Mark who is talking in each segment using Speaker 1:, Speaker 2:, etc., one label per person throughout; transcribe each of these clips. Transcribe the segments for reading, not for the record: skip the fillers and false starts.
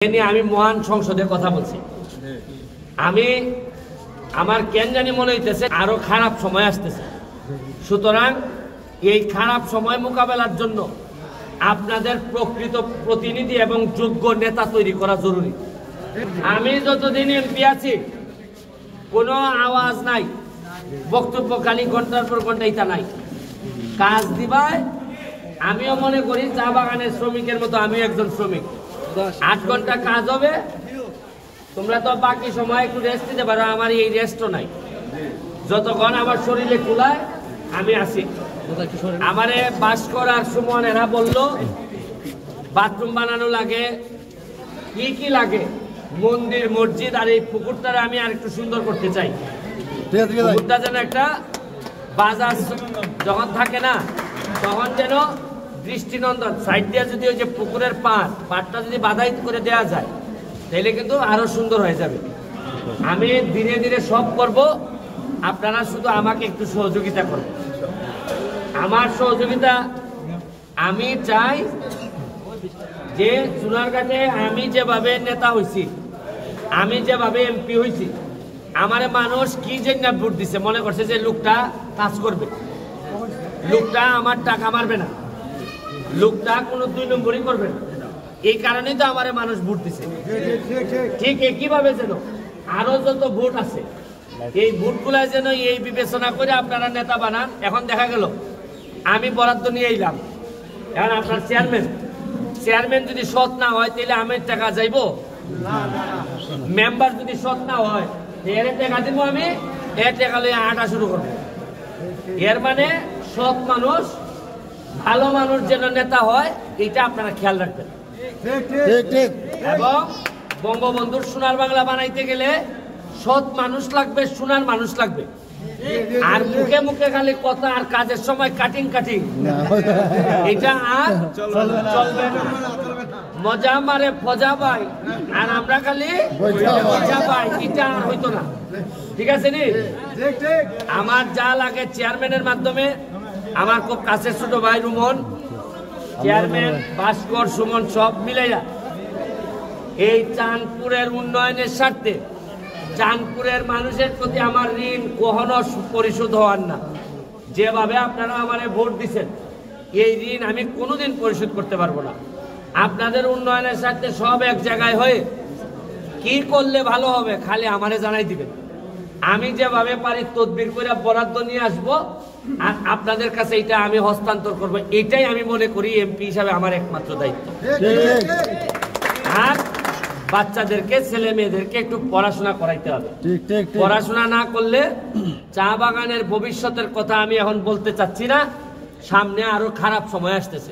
Speaker 1: আমি মহান সংসদে কথা বলছি। আমি আমার কেন জানি মনে হইতেছে আরো খারাপ সময় আসতেছে। সুতরাং এই খারাপ সময় মোকাবেলার জন্য আপনাদের প্রকৃত প্রতিনিধি এবং যোগ্য নেতা তৈরি করা জরুরি। আমি যতদিন এমপি আছি কোনো আওয়াজ নাই, বক্তব্য খালি ঘন্টার পর ঘন্টা ইতা নাই, কাজ দিবায়। আমিও মনে করি চা বাগানের শ্রমিকের মতো আমিও একজন শ্রমিক। 8 ঘন্টা কাজ হবে, তোমরা তো বাকি সময় একটু রেস্ট দিতে পারো, আমার এই রেস্টও নাই। যতক্ষণ আমার শরীরে কুলায় আমি আছি। আমারে ভাস্কর আর সুমন এরা বললো বাথরুম বানানো লাগে, কি লাগে, মন্দির মসজিদ আর এই পুকুরটারে আমি আর একটু সুন্দর করতে চাই। পুকুরটা যেন একটা বাজার যখন থাকে না তখন যেন দৃষ্টিনন্দন, সাইড দিয়ে যদি ওই যে পুকুরের পাড়টা যদি বাধাই করে দেওয়া যায় তাহলে কিন্তু আরো সুন্দর হয়ে যাবে। আমি ধীরে ধীরে সব করব, আপনারা শুধু আমাকে একটু সহযোগিতা করবেন। আমার সহযোগিতা আমি চাই যে চুনারঘাটে আমি যেভাবে নেতা হয়েছি, আমি যেভাবে এমপি হয়েছি, আমার মানুষ কি জন্য ভোট দিছে, মনে করছে যে লোকটা কাজ করবে, লোকটা আমার টাকা মারবে না, লোকটা কোনো 2 নম্বরই করবে না। এই কারণেই তো আমার মানুষ ভোট দিছে। ঠিক একইভাবে যেন আরো যত ভোট আছে এই ভোটগুলা যেন এই বিবেচনা করে আপনারা নেতা বানান। এখন দেখা গেল আমি বরাদ্দ নিয়ে এলাম, এখন আপনার চেয়ারম্যান যদি সৎ না হয় তাহলে আমের টাকা যাইব, মেম্বার যদি সৎ না হয় এর টাকা দিব, আমি এর টাকা লইয়া আটা শুরু করবো। এর মানে সৎ মানুষ, ভালো মানুষ যেন নেতা হয় এটা আপনারা খেয়াল রাখবেন। এবং বঙ্গবন্ধুর সোনার বাংলা বানাইতে গেলে সৎ মানুষ লাগবে, সোনার মানুষ লাগবে। আর মুখে মুখে খালি কথা আর কাজের সময় কাটিং এটা আর চলবে না। মজা মারে ফজা পাই আর আমরা খালি মজা পাই, এটা আর হইতো না। ঠিক আছে নি? আমার যা লাগে চেয়ারম্যানের মাধ্যমে, আমার খুব কাছের ছোট ভাই রুমন, চেয়ারম্যান ভাস্কর, সুমন সব মিলাইয়া এই চাঁদপুরের উন্নয়নের স্বার্থে, চাঁদপুরের মানুষের প্রতি আমার ঋণ কখনো পরিশোধ হওয়ার না। যেভাবে আপনারা আমারে ভোট দিচ্ছেন এই ঋণ আমি কোনোদিন পরিশোধ করতে পারবো না। আপনাদের উন্নয়নের স্বার্থে সব এক জায়গায় হয়ে কি করলে ভালো হবে খালি আমারে জানাই দিবেন। আমি যেভাবে পারি তদবির করে বরাদ্দ নিয়ে আসবো আর আপনাদের কাছে এটা আমি হস্তান্তর করবো। এটাই আমি মনে করি এমপি হিসাবে আমার একমাত্র দায়িত্ব। আর বাচ্চাদেরকে, ছেলে মেয়েদেরকে একটু পড়াশোনা করাইতে হবে। পড়াশোনা না করলে চা বাগানের ভবিষ্যতের কথা আমি এখন বলতে চাচ্ছি না, সামনে আরো খারাপ সময় আসতেছে।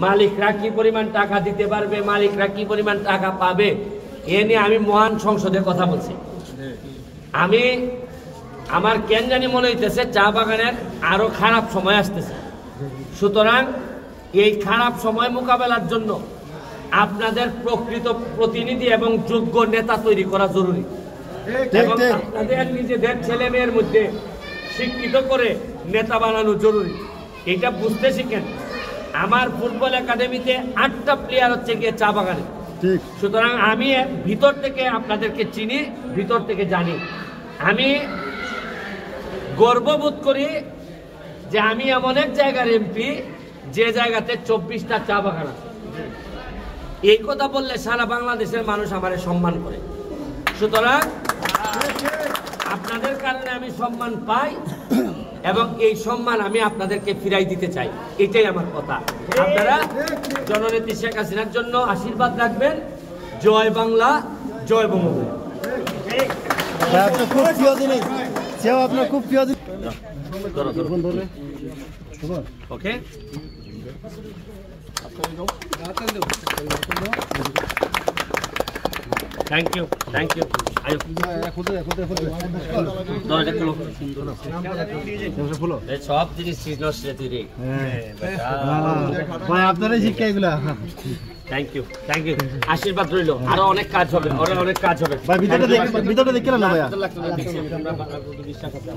Speaker 1: মালিকরা কি পরিমাণ টাকা দিতে পারবে, মালিকরা কি পরিমাণ টাকা পাবে, এ নিয়ে আমি মহান সংসদে কথা বলছি। আমি আমার কেন জানি মনে হইতেছে চা বাগানের আরো খারাপ সময় আসতেছে। সুতরাং এই খারাপ সময় মোকাবেলার জন্য আপনাদের প্রকৃত প্রতিনিধি এবং যোগ্য নেতা তৈরি করা জরুরি। এবং আপনাদের নিজেদের ছেলে মেয়ের মধ্যে শিক্ষিত করে নেতা বানানো জরুরি। এটা বুঝতে শিখেন। আমার ফুটবল একাডেমিতে 8টা প্লেয়ার হচ্ছে গিয়ে চা বাগানে। সুতরাং আমি ভিতর থেকে আপনাদেরকে চিনি, ভিতর থেকে জানি। আমি গর্ববোধ করি যে আমি এমন এক জায়গার এমপি যে জায়গাতে 24টা চা বাগান আছে। এই কথা বললে সারা বাংলাদেশের মানুষ আমারে সম্মান করে। সুতরাং আপনাদের কারণে আমি সম্মান পাই এবং এই সম্মান আমি আপনাদেরকে ফিরাই দিতে চাই, এটাই আমার কথা। আপনারা জননেত্রী শেখ হাসিনার জন্য আশীর্বাদ রাখবেন। জয় বাংলা, জয় বঙ্গবন্ধু।
Speaker 2: আপনার খুব প্রিয় দিন।
Speaker 1: Okay, thank you, thank you. সব জিনিস
Speaker 2: আপনারাই শিক্ষা এগুলা।
Speaker 1: Thank you, thank you. আশীর্বাদ রইল, আরো অনেক কাজ হবে, অনেক কাজ হবে।
Speaker 2: ভিতরটা দেখে না ভাইয়া।
Speaker 1: বিশ্বাস আছে।